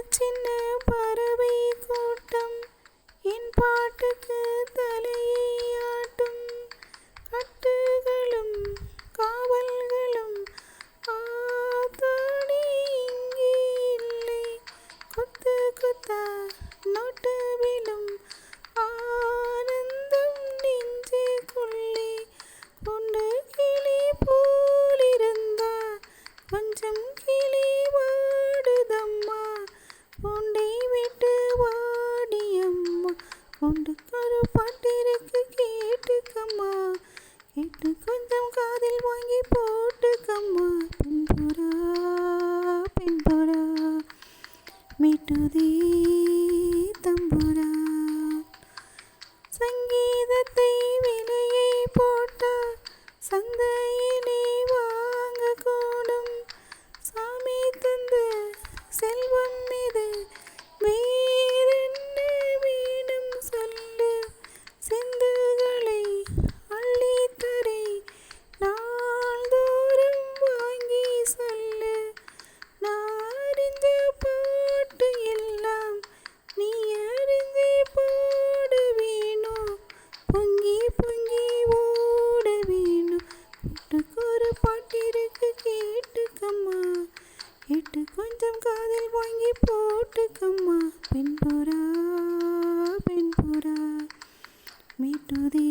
சின்ன பறவை கூட்டம் என் பாட்டுக்கு தலையை ஆட்டும். கட்டுகளும் காவல்களும் ஆத்தாடி இங்கே இல்லை. கொத்து கொத்தா நோட்டு விழும் ஆனந்தம் நெஞ்சுக்குள்ளே. கொண்டு கிளி போலிருந்தா கொஞ்சம் கிளி வாடுதம்மா. பூண்டை விட்டு வாடியம்மா. கொண்டுக்கொரு பாட்டிற்கு கேட்டுக்கம்மா. கேட்டு கொஞ்சம் காதில் வாங்கி போட்டுக்கம்மா. பெண்புறா பெண்புறா மீட்டுதே தம்புரா. சங்கீதத்தை விலையை போட்டா சந்தையிலே வாங்கக்கூடும். சாமி தந்த செல்வம் இது, வேறென்ன வேணும் சொல்லு. சிந்துகளை அள்ளித்தரை நாள்தோறும் வாங்கி சொல்லு. நான் அறிஞ்ச பாட்டு எல்லாம் நீ அறிஞ்சே பாட வேணும். பொங்கி பொங்கி ஓட வேணும். கூட்டுக்கொரு பாட்டிற்கு கேட்டுக்கம்மா. கேட்டு கொஞ்சம் காதில் வாங்கி போட்டுக்கம்மா. பெண்புறா பெண்புறா மீட்டுதே